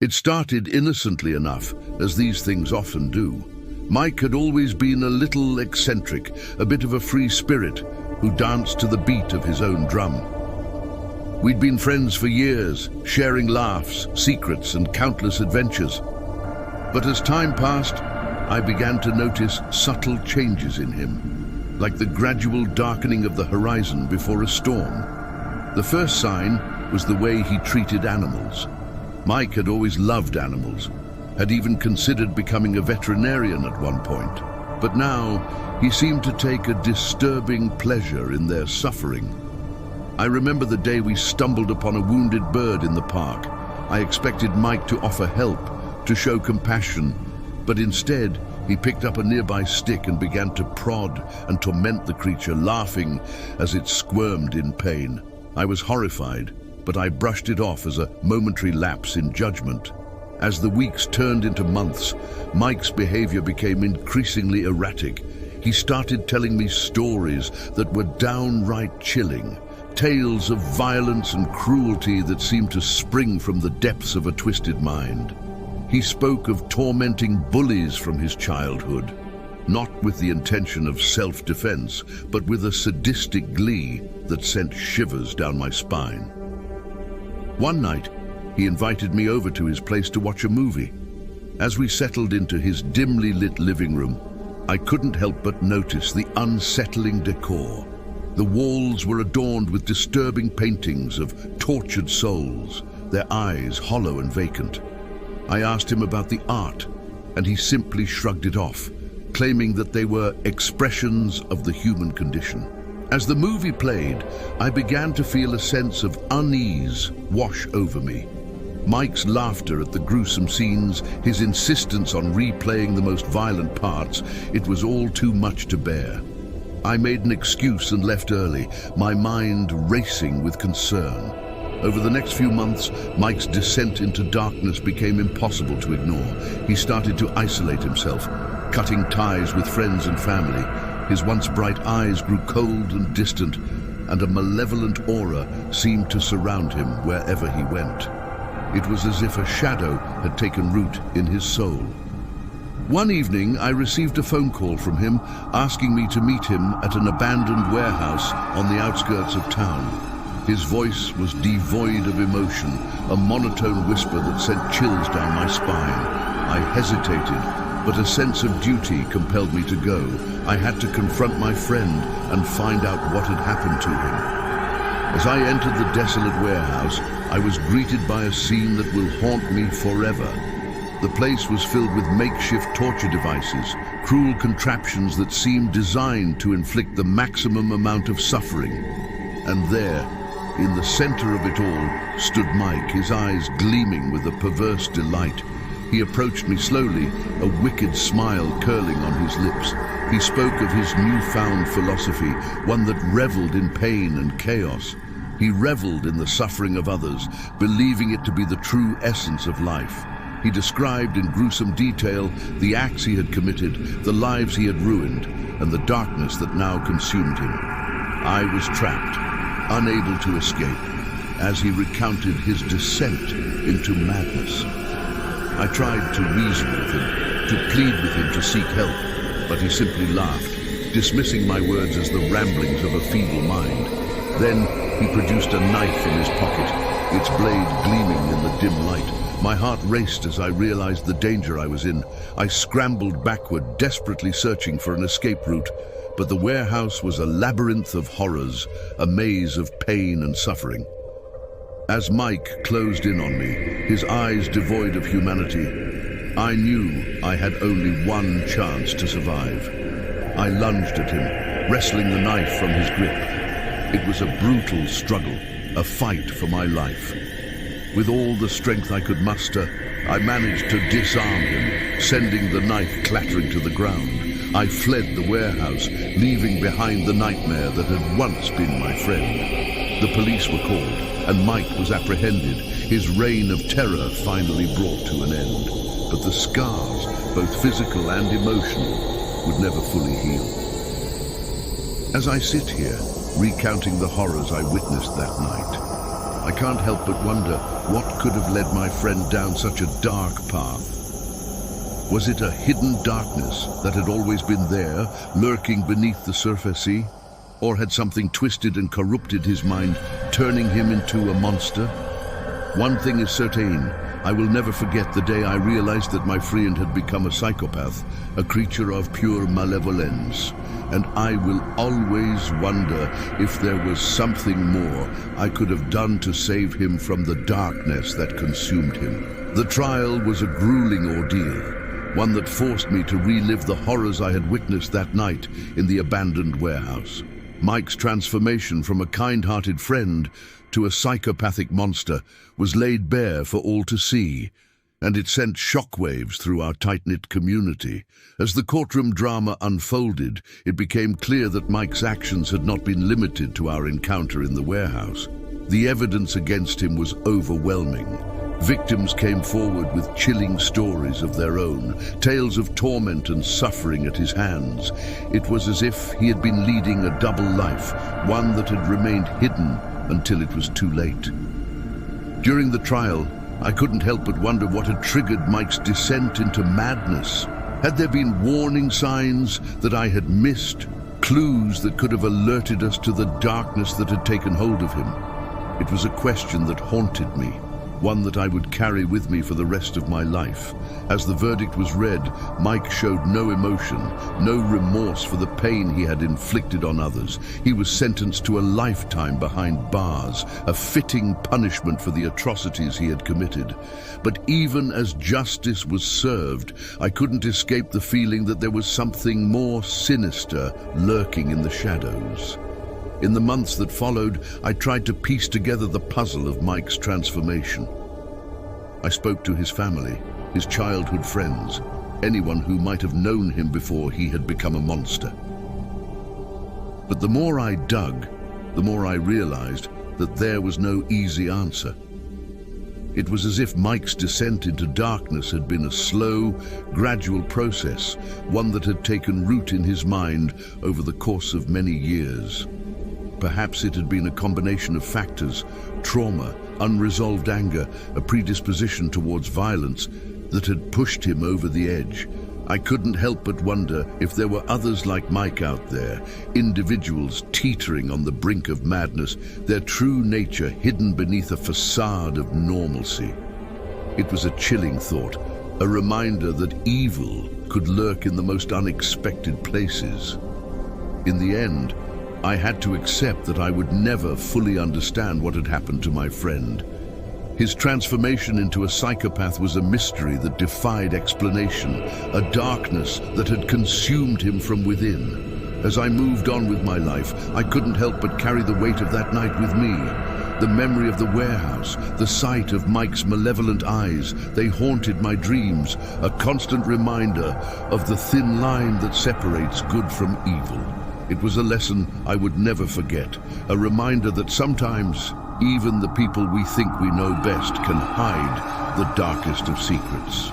It started innocently enough, as these things often do. Mike had always been a little eccentric, a bit of a free spirit who danced to the beat of his own drum. We'd been friends for years, sharing laughs, secrets, and countless adventures. But as time passed, I began to notice subtle changes in him, like the gradual darkening of the horizon before a storm. The first sign was the way he treated animals. Mike had always loved animals, had even considered becoming a veterinarian at one point. But now, he seemed to take a disturbing pleasure in their suffering. I remember the day we stumbled upon a wounded bird in the park. I expected Mike to offer help, to show compassion, but instead, he picked up a nearby stick and began to prod and torment the creature, laughing as it squirmed in pain. I was horrified, but I brushed it off as a momentary lapse in judgment. As the weeks turned into months, Mike's behavior became increasingly erratic. He started telling me stories that were downright chilling, tales of violence and cruelty that seemed to spring from the depths of a twisted mind. He spoke of tormenting bullies from his childhood, not with the intention of self-defense, but with a sadistic glee that sent shivers down my spine. One night, he invited me over to his place to watch a movie. As we settled into his dimly lit living room, I couldn't help but notice the unsettling decor. The walls were adorned with disturbing paintings of tortured souls, their eyes hollow and vacant. I asked him about the art, and he simply shrugged it off, claiming that they were expressions of the human condition. As the movie played, I began to feel a sense of unease wash over me. Mike's laughter at the gruesome scenes, his insistence on replaying the most violent parts, it was all too much to bear. I made an excuse and left early, my mind racing with concern. Over the next few months, Mike's descent into darkness became impossible to ignore. He started to isolate himself, cutting ties with friends and family. His once bright eyes grew cold and distant, and a malevolent aura seemed to surround him wherever he went. It was as if a shadow had taken root in his soul. One evening, I received a phone call from him asking me to meet him at an abandoned warehouse on the outskirts of town. His voice was devoid of emotion, a monotone whisper that sent chills down my spine. I hesitated, but a sense of duty compelled me to go. I had to confront my friend and find out what had happened to him. As I entered the desolate warehouse, I was greeted by a scene that will haunt me forever. The place was filled with makeshift torture devices, cruel contraptions that seemed designed to inflict the maximum amount of suffering. And there, in the center of it all, stood Mike, his eyes gleaming with a perverse delight. He approached me slowly, a wicked smile curling on his lips. He spoke of his newfound philosophy, one that reveled in pain and chaos. He reveled in the suffering of others, believing it to be the true essence of life. He described in gruesome detail the acts he had committed, the lives he had ruined, and the darkness that now consumed him. I was trapped, unable to escape, as he recounted his descent into madness. I tried to reason with him, to plead with him to seek help, but he simply laughed, dismissing my words as the ramblings of a feeble mind. Then he produced a knife from his pocket, its blade gleaming in the dim light. My heart raced as I realized the danger I was in. I scrambled backward, desperately searching for an escape route, but the warehouse was a labyrinth of horrors, a maze of pain and suffering. As Mike closed in on me, his eyes devoid of humanity, I knew I had only one chance to survive. I lunged at him, wresting the knife from his grip. It was a brutal struggle, a fight for my life. With all the strength I could muster, I managed to disarm him, sending the knife clattering to the ground. I fled the warehouse, leaving behind the nightmare that had once been my friend. The police were called, and Mike was apprehended, his reign of terror finally brought to an end. But the scars, both physical and emotional, would never fully heal. As I sit here, recounting the horrors I witnessed that night, I can't help but wonder what could have led my friend down such a dark path. Was it a hidden darkness that had always been there, lurking beneath the surface? Or had something twisted and corrupted his mind, turning him into a monster? One thing is certain, I will never forget the day I realized that my friend had become a psychopath, a creature of pure malevolence. And I will always wonder if there was something more I could have done to save him from the darkness that consumed him. The trial was a grueling ordeal, one that forced me to relive the horrors I had witnessed that night in the abandoned warehouse. Mike's transformation from a kind-hearted friend to a psychopathic monster was laid bare for all to see, and it sent shockwaves through our tight-knit community. As the courtroom drama unfolded, it became clear that Mike's actions had not been limited to our encounter in the warehouse. The evidence against him was overwhelming. Victims came forward with chilling stories of their own, tales of torment and suffering at his hands. It was as if he had been leading a double life, one that had remained hidden until it was too late. During the trial, I couldn't help but wonder what had triggered Mike's descent into madness. Had there been warning signs that I had missed, clues that could have alerted us to the darkness that had taken hold of him? It was a question that haunted me, one that I would carry with me for the rest of my life. As the verdict was read, Mike showed no emotion, no remorse for the pain he had inflicted on others. He was sentenced to a lifetime behind bars, a fitting punishment for the atrocities he had committed. But even as justice was served, I couldn't escape the feeling that there was something more sinister lurking in the shadows. In the months that followed, I tried to piece together the puzzle of Mike's transformation. I spoke to his family, his childhood friends, anyone who might have known him before he had become a monster. But the more I dug, the more I realized that there was no easy answer. It was as if Mike's descent into darkness had been a slow, gradual process, one that had taken root in his mind over the course of many years. Perhaps it had been a combination of factors, trauma, unresolved anger, a predisposition towards violence that had pushed him over the edge. I couldn't help but wonder if there were others like Mike out there, individuals teetering on the brink of madness, their true nature hidden beneath a facade of normalcy. It was a chilling thought, a reminder that evil could lurk in the most unexpected places. In the end, I had to accept that I would never fully understand what had happened to my friend. His transformation into a psychopath was a mystery that defied explanation, a darkness that had consumed him from within. As I moved on with my life, I couldn't help but carry the weight of that night with me. The memory of the warehouse, the sight of Mike's malevolent eyes, they haunted my dreams, a constant reminder of the thin line that separates good from evil. It was a lesson I would never forget, a reminder that sometimes even the people we think we know best can hide the darkest of secrets.